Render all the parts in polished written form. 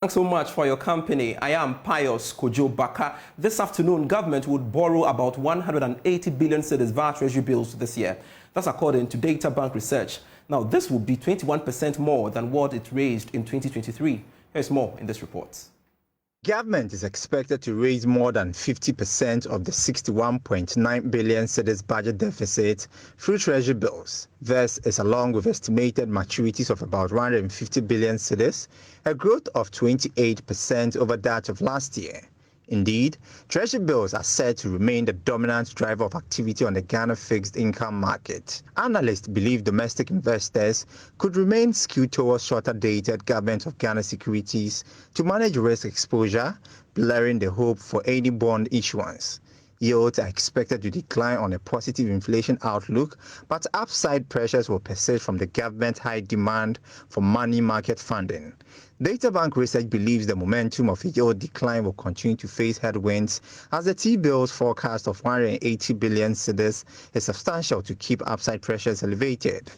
Thanks so much for your company. I am Pius Kojo Baka. This afternoon, government would borrow about 180 billion cedis via treasury bills this year. That's according to Data Bank research. Now, this will be 21% more than what it raised in 2023. Here's more in this report. Government is expected to raise more than 50% of the 61.9 billion cedis budget deficit through treasury bills. This is along with estimated maturities of about 150 billion cedis, a growth of 28% over that of last year. Indeed, treasury bills are said to remain the dominant driver of activity on the Ghana fixed income market. Analysts believe domestic investors could remain skewed towards shorter-dated Government of Ghana securities to manage risk exposure, blurring the hope for any bond issuance. Yields are expected to decline on a positive inflation outlook, but upside pressures will persist from the government's high demand for money market funding. Data Bank research believes the momentum of yield decline will continue to face headwinds as the T-bills forecast of 180 billion cedis is substantial to keep upside pressures elevated.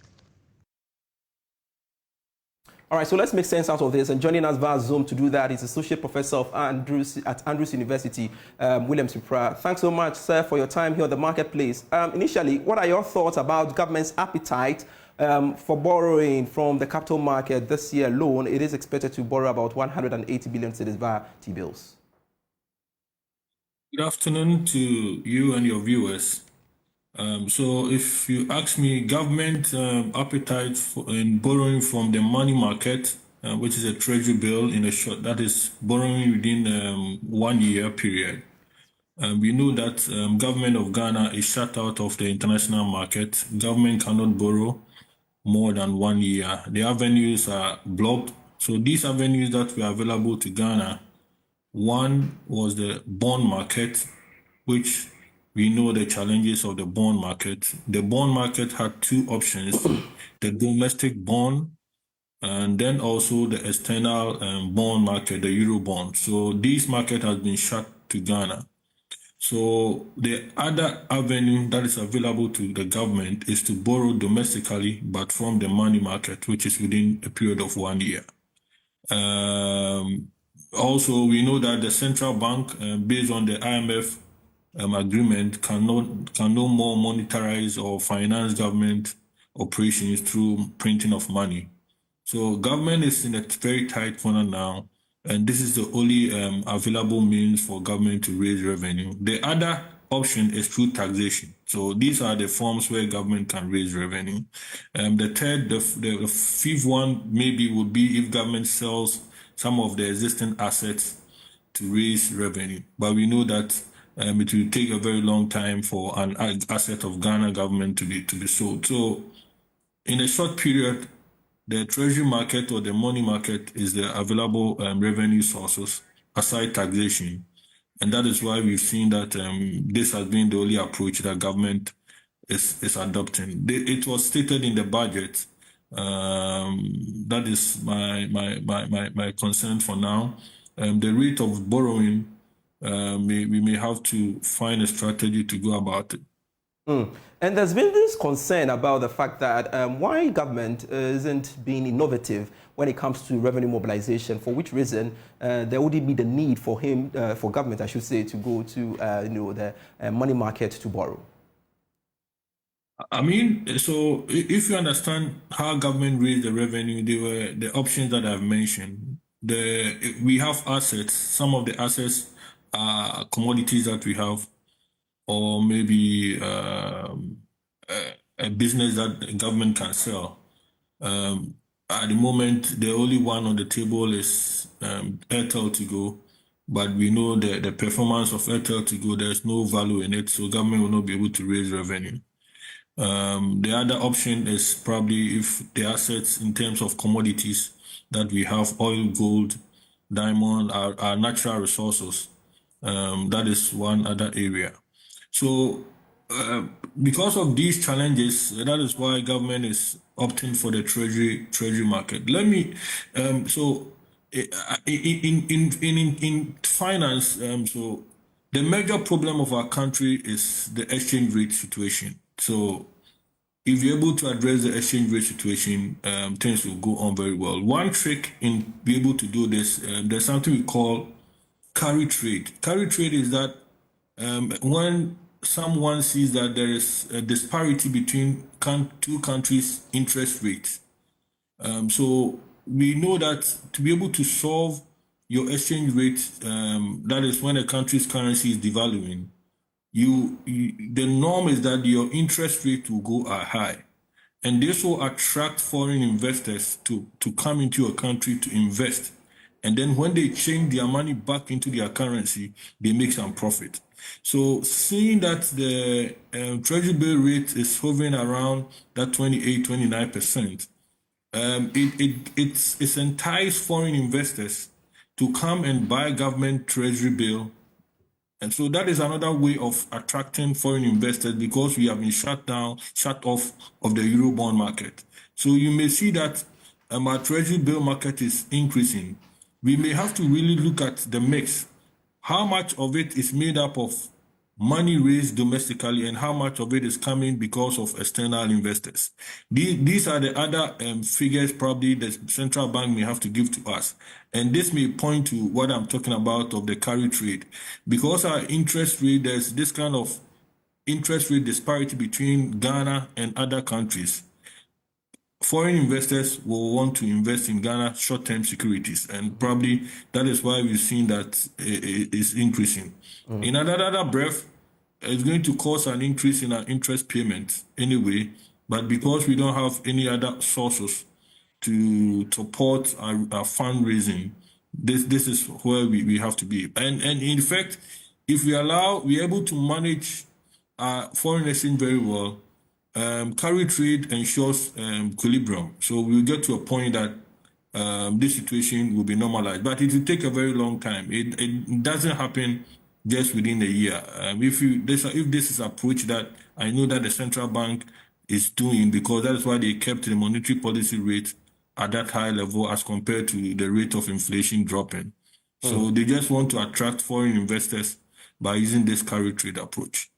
All right, so let's make sense out of this. And joining us via Zoom to do that is Associate Professor of at Andrews University, William Supra. Thanks so much, sir, for your time here at the marketplace. Initially, what are your thoughts about government's appetite for borrowing from the capital market this year alone? It is expected to borrow about 180 billion cedis via T-bills. Good afternoon to you and your viewers. So if you ask me, government appetite in borrowing from the money market, which is a treasury bill in a short, that is borrowing within 1 year period. We know that government of Ghana is shut out of the international market. Government cannot borrow more than 1 year. The avenues are blocked. So these avenues that were available to Ghana, one was the bond market, which we know the challenges of the bond market. The bond market had two options, the domestic bond and then also the external bond market, the Euro bond. So this market has been shut to Ghana. So the other avenue that is available to the government is to borrow domestically, but from the money market, which is within a period of 1 year. Also, we know that the central bank, based on the IMF agreement, can no more monetize or finance government operations through printing of money. So government is in a very tight corner now, and this is the only available means for government to raise revenue. The other option is through taxation. So these are the forms where government can raise revenue. The third, the fifth one maybe would be if government sells some of the existing assets to raise revenue. But we know that it will take a very long time for an asset of Ghana government to be sold. So in a short period, the treasury market or the money market is the available revenue sources aside taxation. And that is why we've seen that this has been the only approach that government is adopting. It was stated in the budget. That is my concern for now. The rate of borrowing, we may have to find a strategy to go about it. And there's been this concern about the fact that why government isn't being innovative when it comes to revenue mobilization, for which reason there wouldn't be the need for government, I should say, to go to the money market to borrow. I mean, so if you understand how government raised the revenue, they were the options that I've mentioned. We have assets. Some of the assets are commodities that we have, or maybe a business that the government can sell. At the moment, the only one on the table is Airtel to go, but we know that the performance of Airtel to go, there's no value in it, so government will not be able to raise revenue. The other option is probably if the assets in terms of commodities that we have, oil, gold, diamond, are natural resources. That is one other area. So because of these challenges, that is why government is opting for the treasury market. Let me so in finance, so the major problem of our country is the exchange rate situation. So if you're able to address the exchange rate situation, things will go on very well. One trick in being able to do this, there's something we call carry trade. Carry trade is that when someone sees that there is a disparity between two countries' interest rates. So we know that to be able to solve your exchange rate, that is when a country's currency is devaluing, the norm is that your interest rate will go high. And this will attract foreign investors to come into your country to invest. And then when they change their money back into their currency, they make some profit. So seeing that the treasury bill rate is hovering around that 28-29%, it's enticed foreign investors to come and buy government treasury bill. And so that is another way of attracting foreign investors, because we have been shut off of the Eurobond market. So you may see that our treasury bill market is increasing. We may have to really look at the mix. How much of it is made up of money raised domestically and how much of it is coming because of external investors? These are the other figures probably the central bank may have to give to us. And this may point to what I'm talking about of the carry trade. Because our interest rate, there's this kind of interest rate disparity between Ghana and other countries. Foreign investors will want to invest in Ghana short-term securities, and probably that is why we've seen that it is increasing. In another breath, it's going to cause an increase in our interest payments anyway, but because we don't have any other sources to support our fundraising, this is where we have to be. And in fact, if we're able to manage our foreign exchange very well, carry trade ensures equilibrium. So we'll get to a point that this situation will be normalized, but it will take a very long time. It doesn't happen just within a year. If this is approach that I know that the central bank is doing, because that is why they kept the monetary policy rate at that high level as compared to the rate of inflation dropping. So they just want to attract foreign investors by using this carry trade approach.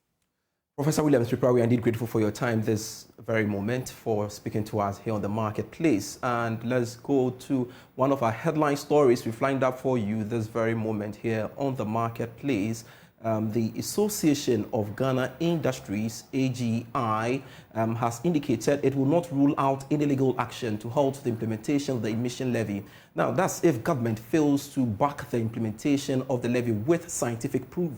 Professor Williams-Pripra, we are indeed grateful for your time this very moment, for speaking to us here on the marketplace. And let's go to one of our headline stories we've lined up for you this very moment here on the marketplace. The Association of Ghana Industries, AGI, has indicated it will not rule out any legal action to halt the implementation of the emission levy. Now, that's if government fails to back the implementation of the levy with scientific proof.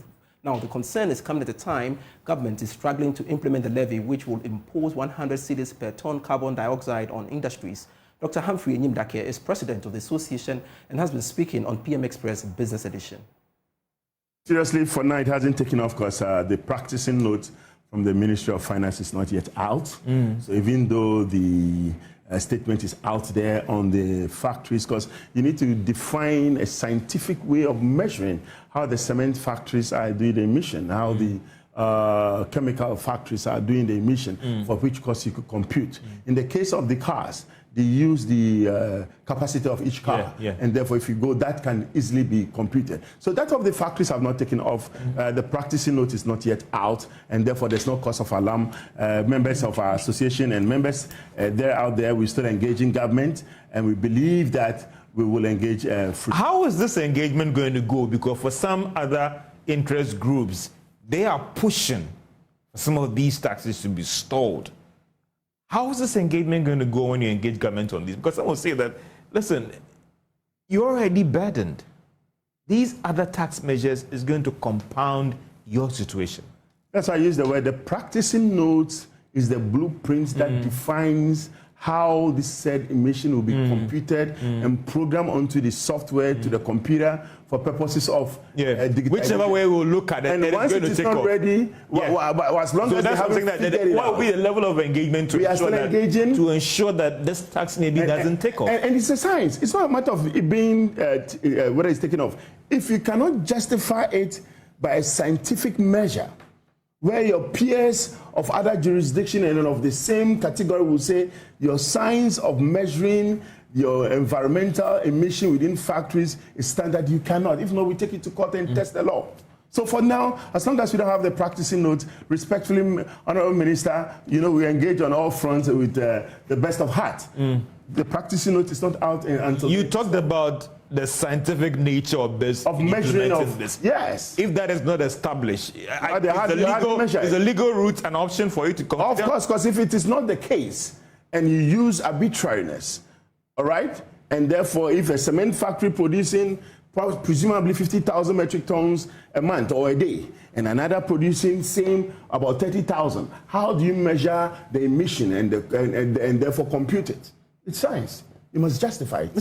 Now, the concern is coming at a time government is struggling to implement the levy, which will impose 100 cedis per ton carbon dioxide on industries. Dr. Humphrey Enyimdake is president of the association and has been speaking on PM Express Business Edition. Seriously, for now, it hasn't taken off because the practicing note from the Ministry of Finance is not yet out. So even though the statement is out there on the factories, because you need to define a scientific way of measuring how the cement factories are doing the emission, how the chemical factories are doing the emission, for which cost you could compute. In the case of the cars, they use the capacity of each car, and therefore if you go, that can easily be computed. So that of the factories have not taken off. The practicing note is not yet out, and therefore there's no cause of alarm. Members of our association and members they're out there, we still engaging government, and we believe that we will engage. How is this engagement going to go? Because for some other interest groups, they are pushing for some of these taxes to be stalled. How is this engagement going to go when you engage government on this? Because some will say that, listen, you're already burdened. These other tax measures is going to compound your situation. That's why I use the word. The practicing notes is the blueprint that defines how this said emission will be computed and programmed onto the software to the computer for purposes of whichever way we'll look at it. And once it is not ready, as long as they haven't figured it out, what will be the level of engagement to ensure that this tax maybe doesn't take off? And it's a science. It's not a matter of it being whether it's taken off. If you cannot justify it by a scientific measure, where your peers of other jurisdiction and of the same category will say your science of measuring your environmental emission within factories is standard, you cannot. If not, we take it to court and test the law. So for now, as long as we don't have the practicing notes, respectfully, Honorable Minister, we engage on all fronts with the best of heart. The practicing note is not out until... You talked about the scientific nature of this. Of measuring of this. Yes. If that is not established, is the a legal route an option for you to come? Of course, because if it is not the case, and you use arbitrariness, all right? And therefore, if a cement factory producing presumably 50,000 metric tons a month or a day, and another producing same about 30,000, how do you measure the emission and therefore compute it? It's science. You must justify it.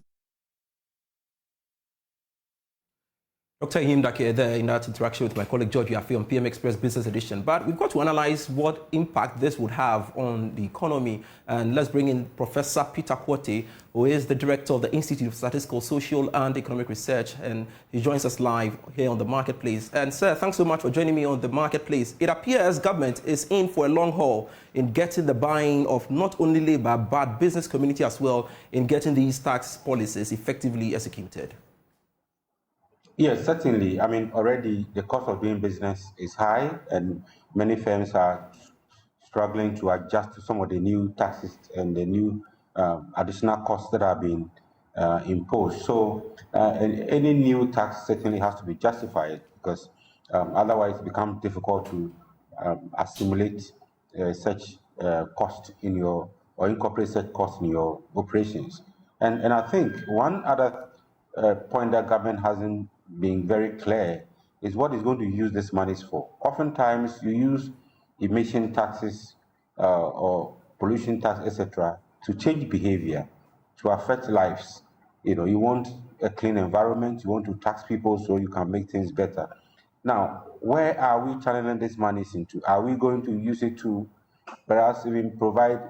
Dr. Amin there in that interaction with my colleague George Yafi on PM Express Business Edition. But we've got to analyze what impact this would have on the economy. And let's bring in Professor Peter Quai, who is the director of the Institute of Statistical, Social and Economic Research. And he joins us live here on The Marketplace. And sir, thanks so much for joining me on The Marketplace. It appears government is in for a long haul in getting the buy-in of not only labor, but business community as well in getting these tax policies effectively executed. Yes, certainly. I mean, already the cost of doing business is high, and many firms are struggling to adjust to some of the new taxes and the new additional costs that are being imposed. So any new tax certainly has to be justified, because otherwise it becomes difficult to assimilate such cost in your, or incorporate such cost in your operations. And I think one other point that government hasn't being very clear is what is going to use this money for. Oftentimes, you use emission taxes or pollution tax, etc., to change behavior, to affect lives. You want a clean environment, you want to tax people so you can make things better. Now, where are we channeling this money into? Are we going to use it to perhaps even provide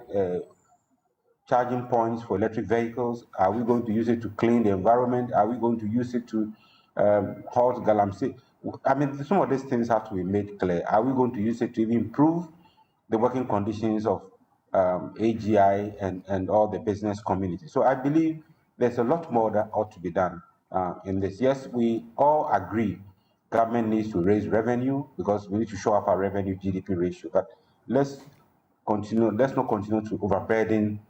charging points for electric vehicles? Are we going to use it to clean the environment? Are we going to use it to halt galamsey? I mean, some of these things have to be made clear. Are we going to use it to even improve the working conditions of AGI and all the business community? So I believe there's a lot more that ought to be done in this. Yes, we all agree government needs to raise revenue because we need to show up our revenue GDP ratio. But let's not continue to overburden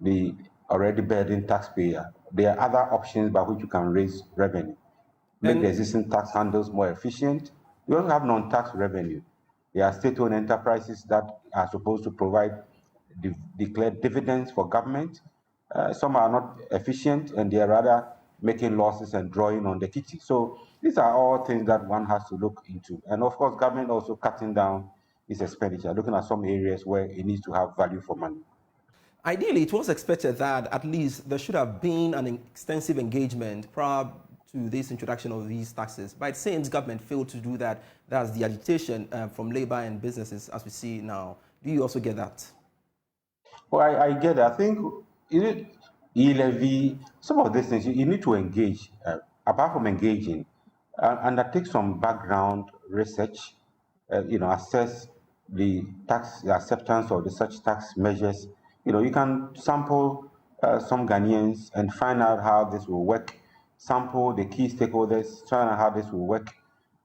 the already burdened taxpayer. There are other options by which you can raise revenue. Make the existing tax handles more efficient. We also have non-tax revenue. There are state-owned enterprises that are supposed to provide declared dividends for government. Some are not efficient, and they are rather making losses and drawing on the kitty. So these are all things that one has to look into. And of course, government also cutting down its expenditure, looking at some areas where it needs to have value for money. Ideally, it was expected that at least there should have been an extensive engagement prior to this introduction of these taxes. But it seems government failed to do that. That's the agitation from labor and businesses as we see now. Do you also get that? Well, I get it. I think levy, some of these things, you need to engage. Apart from engaging, undertake some background research, assess the acceptance of the such tax measures. You can sample some Ghanaians and find out how this will work, sample the key stakeholders, find out how this will work,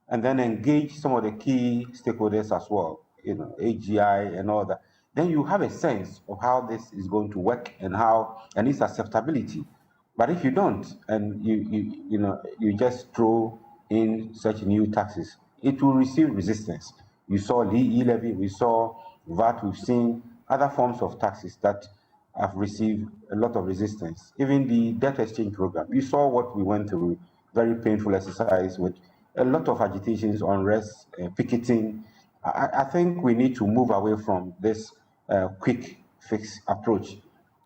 and then engage some of the key stakeholders as well, AGI and all that. Then you have a sense of how this is going to work and its acceptability. But if you don't, and you just throw in such new taxes, it will receive resistance. You saw levy, we saw VAT, we've seen other forms of taxes that have received a lot of resistance. Even the debt exchange program, you saw what we went through, very painful exercise with a lot of agitations, unrest, picketing. I think we need to move away from this quick fix approach.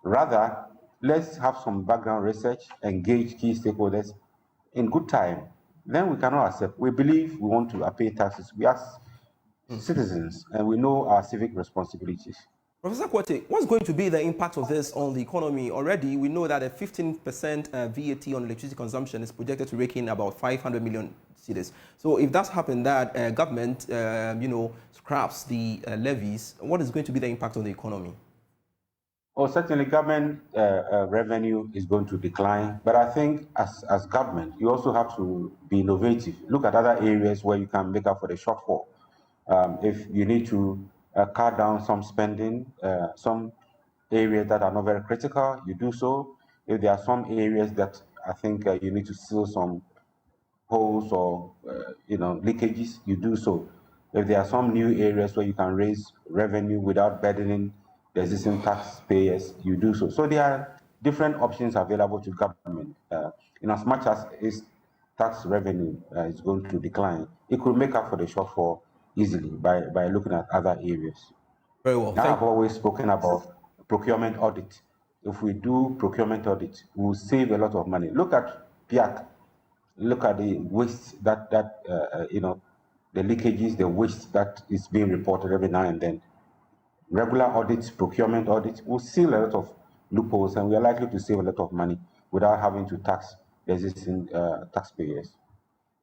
Rather, let's have some background research, engage key stakeholders in good time. Then we cannot accept. We believe we want to pay taxes. We are citizens, and we know our civic responsibilities. Professor Quai, what's going to be the impact of this on the economy? Already, we know that a 15% VAT on electricity consumption is projected to rake in about 500 million cedis. So if that's happened, that government, scraps the levies, what is going to be the impact on the economy? Oh, certainly government revenue is going to decline, but I think as government, you also have to be innovative. Look at other areas where you can make up for the shortfall. If you need to cut down some spending, some areas that are not very critical, you do so. If there are some areas that I think you need to seal some holes or leakages, you do so. If there are some new areas where you can raise revenue without burdening the existing taxpayers, you do so. So there are different options available to government. In as much as its tax revenue is going to decline, it could make up for the shortfall easily by looking at other areas. Very well. I've always spoken about procurement audit. If we do procurement audit, we'll save a lot of money. Look at PIAC. Look at the waste the leakages, the waste that is being reported every now and then. Regular audits, procurement audits will seal a lot of loopholes, and we are likely to save a lot of money without having to tax the existing taxpayers.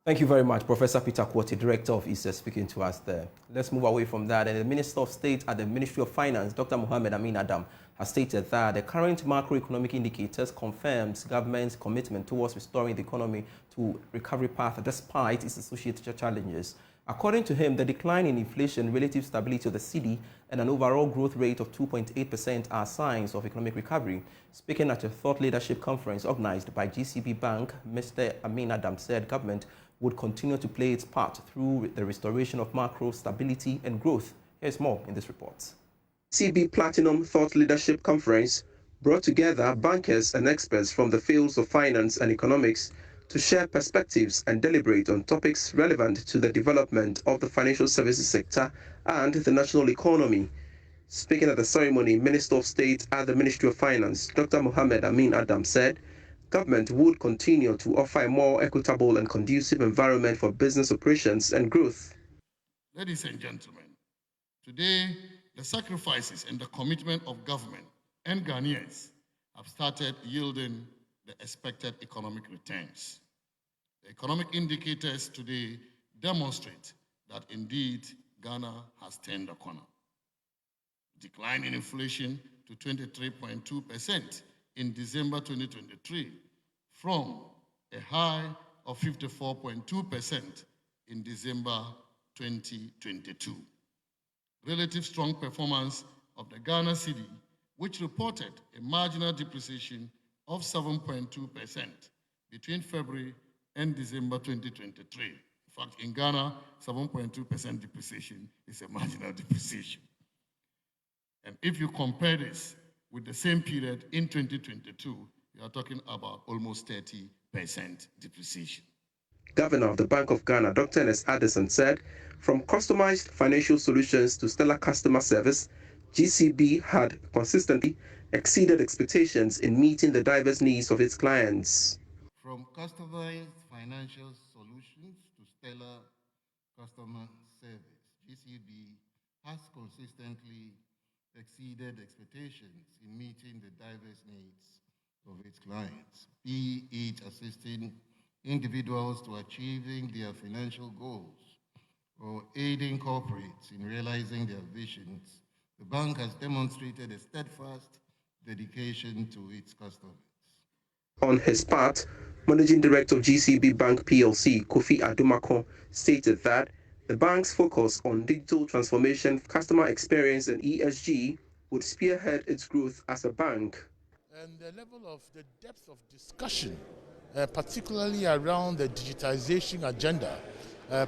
Thank you very much, Professor Peter Quai, Director of ISES, speaking to us there. Let's move away from that. And the Minister of State at the Ministry of Finance, Dr. Mohammed Amin Adam, has stated that the current macroeconomic indicators confirms government's commitment towards restoring the economy to recovery path despite its associated challenges. According to him, the decline in inflation, relative stability of the cedi, and an overall growth rate of 2.8% are signs of economic recovery. Speaking at a thought leadership conference organized by GCB Bank, Mr. Amin Adam said government would continue to play its part through the restoration of macro stability and growth. Here's more in this report. CB Platinum Thought Leadership Conference brought together bankers and experts from the fields of finance and economics to share perspectives and deliberate on topics relevant to the development of the financial services sector and the national economy. Speaking at the ceremony, Minister of State at the Ministry of Finance, Dr. Mohammed Amin Adam said government would continue to offer a more equitable and conducive environment for business operations and growth. Ladies and gentlemen, today the sacrifices and the commitment of government and Ghanaians have started yielding the expected economic returns. The economic indicators today demonstrate that indeed Ghana has turned a corner. Decline in inflation to 23.2% in December 2023 from a high of 54.2% in December 2022. Relative strong performance of the Ghana cedi, which reported a marginal depreciation of 7.2% between February and December 2023. In fact, in Ghana, 7.2% depreciation is a marginal depreciation. And if you compare this with the same period in 2022, you are talking about almost 30% depreciation. Governor of the Bank of Ghana, Dr. Ernest Addison, said, from customized financial solutions to stellar customer service, GCB had consistently exceeded expectations in meeting the diverse needs of its clients. From customized financial solutions to stellar customer service, GCB has consistently exceeded expectations in meeting the diverse needs of its clients, be it assisting individuals to achieving their financial goals or aiding corporates in realizing their visions. The bank has demonstrated a steadfast dedication to its customers. On his part, Managing Director of GCB Bank PLC, Kofi Adumako, stated that the bank's focus on digital transformation, customer experience, and ESG would spearhead its growth as a bank. And the level of the depth of discussion, particularly around the digitization agenda,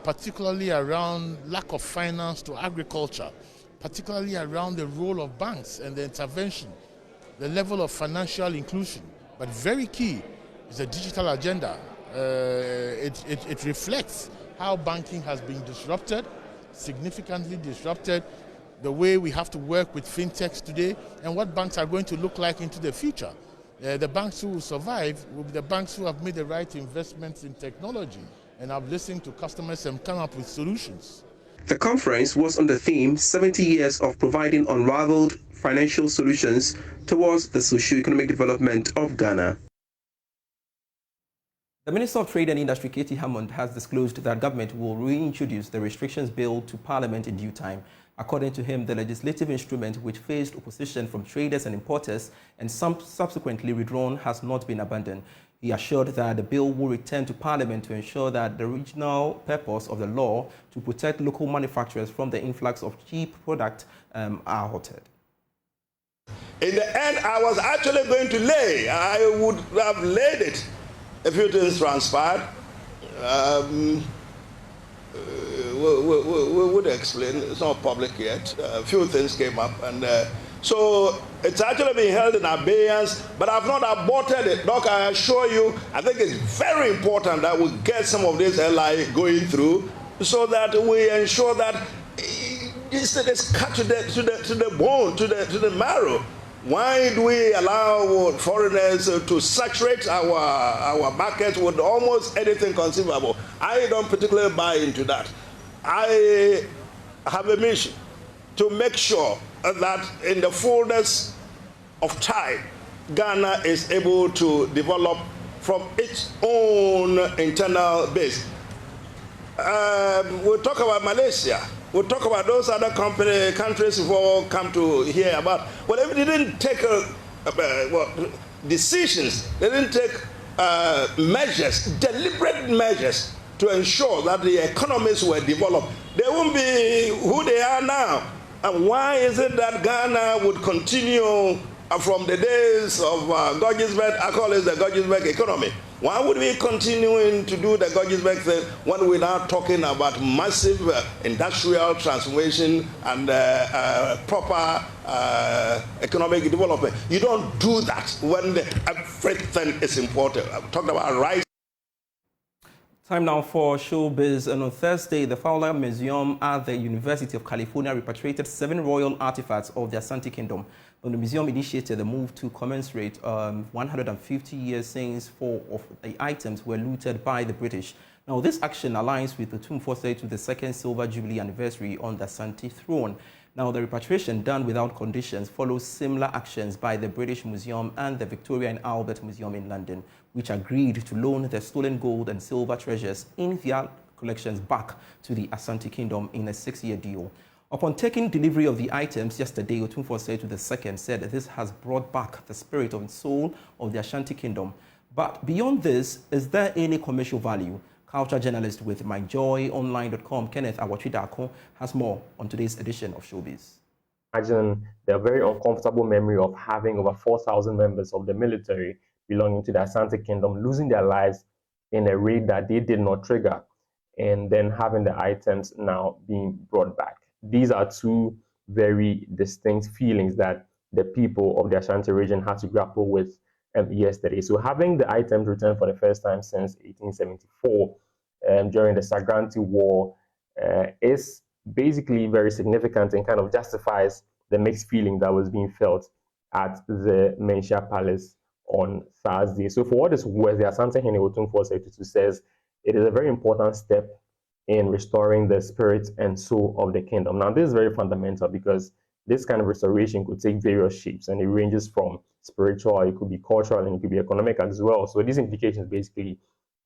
particularly around lack of finance to agriculture, particularly around the role of banks and the intervention, the level of financial inclusion, but very key is the digital agenda. It reflects how banking has been disrupted, significantly disrupted, the way we have to work with fintechs today, and what banks are going to look like into the future. The banks who will survive will be the banks who have made the right investments in technology and have listened to customers and come up with solutions. The conference was on the theme 70 years of providing unrivaled financial solutions towards the socio-economic development of Ghana. The Minister of Trade and Industry, Katie Hammond, has disclosed that government will reintroduce the restrictions bill to Parliament in due time. According to him, the legislative instrument, which faced opposition from traders and importers and some subsequently withdrawn, has not been abandoned. He assured that the bill will return to Parliament to ensure that the original purpose of the law to protect local manufacturers from the influx of cheap products are halted. In the end, I was actually going to lay. I would have laid it. A few things transpired. We would explain. It's not public yet. A few things came up, and so it's actually being held in abeyance. But I've not aborted it. Doc, I assure you, I think it's very important that we get some of this LI going through, so that we ensure that it's cut to the bone, to the marrow. Why do we allow foreigners to saturate our market with almost anything conceivable? I don't particularly buy into that. I have a mission to make sure that in the fullness of time, Ghana is able to develop from its own internal base. We'll talk about Malaysia. We'll talk about those other countries we've all come to hear about. Well, if they didn't take decisions, they didn't take measures, deliberate measures to ensure that the economies were developed, they won't be who they are now. And why is it that Ghana would continue from the days of Goggisberg? I call it the Goggisberg economy. Why would we continue to do the Goggisberg thing when we're now talking about massive industrial transformation and proper economic development? You don't do that when everything is important. I'm talking about rice. Time now for showbiz. And on Thursday, the Fowler Museum at the University of California repatriated 7 royal artifacts of the Asante Kingdom. And the museum initiated the move to commemorate 150 years since 4 of the items were looted by the British. Now, this action aligns with the Otumfuo Osei to the 2nd Silver Jubilee anniversary on the Asante throne. Now, the repatriation done without conditions follows similar actions by the British Museum and the Victoria and Albert Museum in London, which agreed to loan the stolen gold and silver treasures in their collections back to the Asante Kingdom in a 6-year deal. Upon taking delivery of the items yesterday, Otumfuo Osei to the 2nd said that this has brought back the spirit and soul of the Ashanti Kingdom. But beyond this, is there any commercial value? Culture journalist with myjoyonline.com, Kenneth Awachidako, has more on today's edition of Showbiz. Imagine the very uncomfortable memory of having over 4,000 members of the military belonging to the Asante Kingdom losing their lives in a raid that they did not trigger, and then having the items now being brought back. These are two very distinct feelings that the people of the Ashanti region had to grapple with yesterday. So having the items returned for the first time since 1874 during the Sagranti War is basically very significant and kind of justifies the mixed feeling that was being felt at the Menchia Palace on Thursday. So for what it's worth, the Asante Hene Otumfuo Osei says it is a very important step in restoring the spirit and soul of the kingdom. Now, this is very fundamental because this kind of restoration could take various shapes, and it ranges from spiritual, it could be cultural, and it could be economic as well. So these implications basically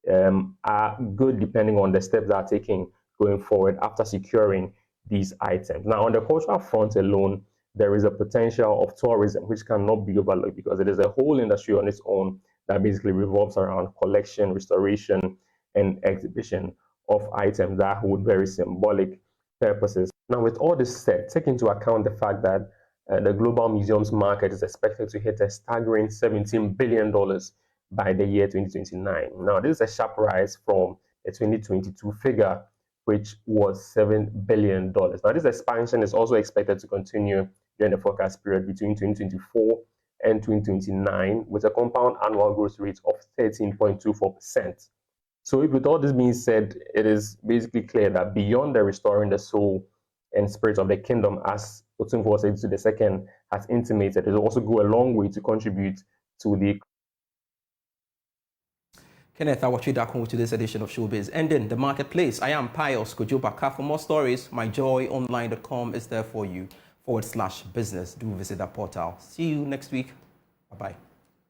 are good depending on the steps that are taken going forward after securing these items. Now, on the cultural front alone, there is a potential of tourism which cannot be overlooked because it is a whole industry on its own that basically revolves around collection, restoration, and exhibition of items that hold very symbolic purposes. Now, with all this said, take into account the fact that the global museums market is expected to hit a staggering $17 billion by the year 2029. Now, this is a sharp rise from the 2022 figure, which was $7 billion. Now, this expansion is also expected to continue during the forecast period between 2024 and 2029, with a compound annual growth rate of 13.24%. So with all this being said, it is basically clear that beyond the restoring the soul and spirit of the kingdom, as Otumfuo Osei to the 2nd has intimated, it will also go a long way to contribute to the... Kenneth Awachidako with today's edition of Showbiz. Ending the marketplace, I am Pius Kojobaka. For more stories, myjoyonline.com is there for you /business. Do visit that portal. See you next week. Bye-bye.